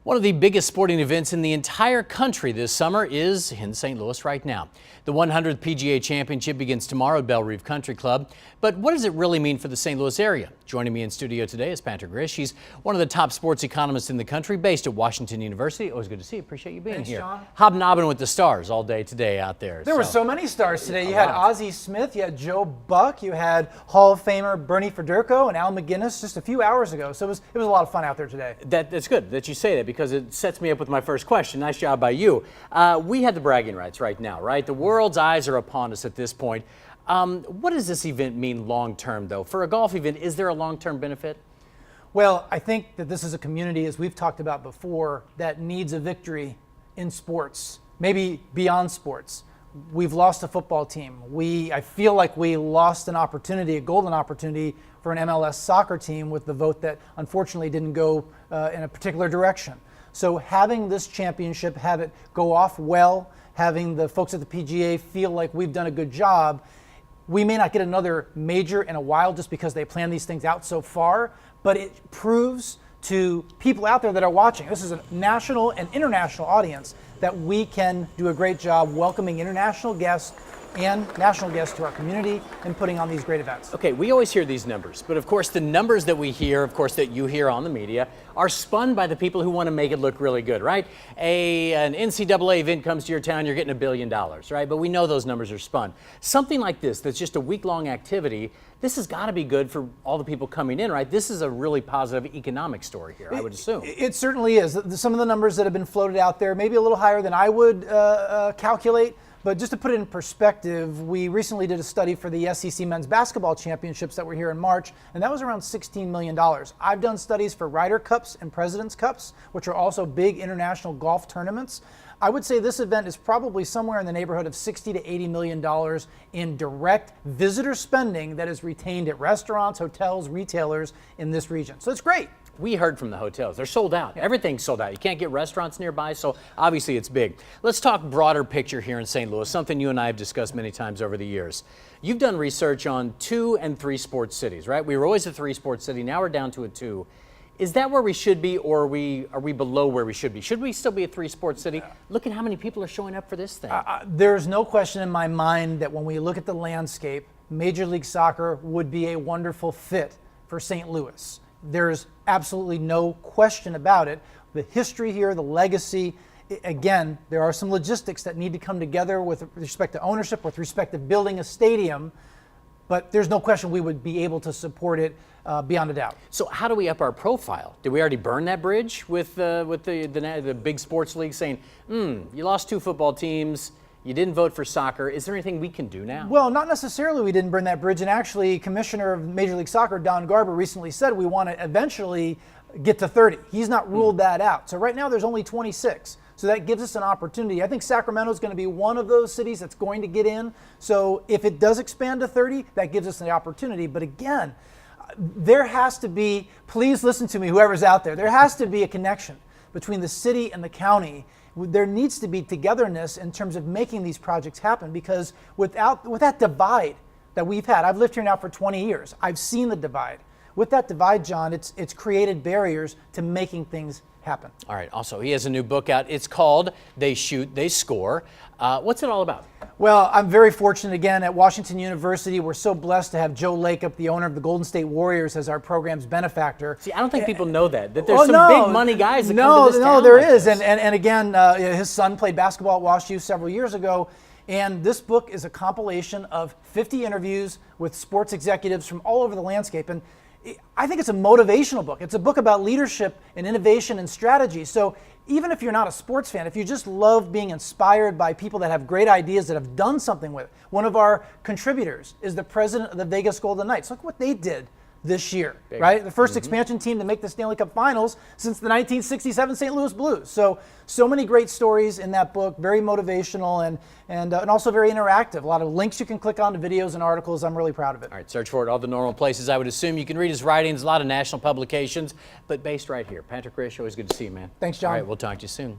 One of the biggest sporting events in the entire country this summer is in St. Louis right now. The 100th PGA Championship begins tomorrow at Belle Reve Country Club. But what does it really mean for the St. Louis area? Joining me in studio today is Patrick Rishe. He's one of the top sports economists in the country, based at Washington University. Always good to see you. Appreciate you being Thanks, here. John. Hobnobbing with the stars all day today out there. There were so many stars today. You had Ozzie Smith, you had Joe Buck, you had Hall of Famer Bernie Federko and Al McGinnis just a few hours ago. So it was a lot of fun out there today. That's good that you say that, because it sets me up with my first question. Nice job by you. We have the bragging rights right now, right? The world's eyes are upon us at this point. What does this event mean long-term, though? For a golf event, is there a long-term benefit? Well, I think that this is a community, as we've talked about before, that needs a victory in sports, maybe beyond sports. We've lost a football team. I feel like we lost an opportunity, a golden opportunity for an MLS soccer team with the vote that unfortunately didn't go in a particular direction. So having this championship, have it go off well, having the folks at the PGA feel like we've done a good job. We may not get another major in a while just because they plan these things out so far, but it proves to people out there that are watching, this is a national and international audience, that we can do a great job welcoming international guests and national guests to our community and putting on these great events. Okay, we always hear these numbers, but of course the numbers that we hear, of course that you hear on the media, are spun by the people who want to make it look really good, right? An NCAA event comes to your town, you're getting $1 billion, right? But we know those numbers are spun. Something like this, that's just a week-long activity, this has got to be good for all the people coming in, right? This is a really positive economic story here, I would assume. It certainly is. Some of the numbers that have been floated out there, maybe a little higher than I would calculate. But just to put it in perspective, we recently did a study for the SEC Men's Basketball Championships that were here in March, and that was around $16 million. I've done studies for Ryder Cups and President's Cups, which are also big international golf tournaments. I would say this event is probably somewhere in the neighborhood of $60 to $80 million in direct visitor spending that is retained at restaurants, hotels, retailers in this region. So it's great. We heard from the hotels. They're sold out. Everything's sold out. You can't get restaurants nearby, so obviously it's big. Let's talk broader picture here in St. Louis, something you and I have discussed many times over the years. You've done research on 2 and 3 sports cities, right? We were always a 3-sports city. Now we're down to a 2. Is that where we should be, or are we below where we should be? Should we still be a 3-sports city? Look at how many people are showing up for this thing. There's no question in my mind that when we look at the landscape, Major League Soccer would be a wonderful fit for St. Louis. There's absolutely no question about it. The history here, the legacy, again, there are some logistics that need to come together with respect to ownership, with respect to building a stadium, but there's no question we would be able to support it beyond a doubt. So how do we up our profile? Did we already burn that bridge with the big sports league saying, you lost 2 football teams, you didn't vote for soccer. Is there anything we can do now? Well, not necessarily we didn't burn that bridge. And actually, Commissioner of Major League Soccer, Don Garber, recently said we want to eventually get to 30. He's not ruled that out. So right now there's only 26. So that gives us an opportunity. I think Sacramento is going to be one of those cities that's going to get in. So if it does expand to 30, that gives us the opportunity. But again, there has to be, please listen to me, whoever's out there, there has to be a connection between the city and the county. There needs to be togetherness in terms of making these projects happen, because with that divide that we've had, I've lived here now for 20 years. I've seen the divide. With that divide, John, it's created barriers to making things happen. All right. Also, he has a new book out. It's called They Shoot, They Score. What's it all about? Well, I'm very fortunate again at Washington University. We're so blessed to have Joe Lacob, the owner of the Golden State Warriors, as our program's benefactor. See, I don't think people know that there's some big money guys that come to this town. No, there is. And again, his son played basketball at Wash U several years ago. And this book is a compilation of 50 interviews with sports executives from all over the landscape. And I think it's a motivational book. It's a book about leadership and innovation and strategy. So even if you're not a sports fan, if you just love being inspired by people that have great ideas, that have done something with it. One of our contributors is the president of the Vegas Golden Knights. Look what they did this year, right? The first expansion team to make the Stanley Cup Finals since the 1967 St. Louis Blues. So many great stories in that book, very motivational and also very interactive. A lot of links you can click on to videos and articles. I'm really proud of it. All right, search for it all the normal places. I would assume you can read his writings, a lot of national publications, but based right here. Patrick Rishe, always good to see you, man. Thanks, John. All right, we'll talk to you soon.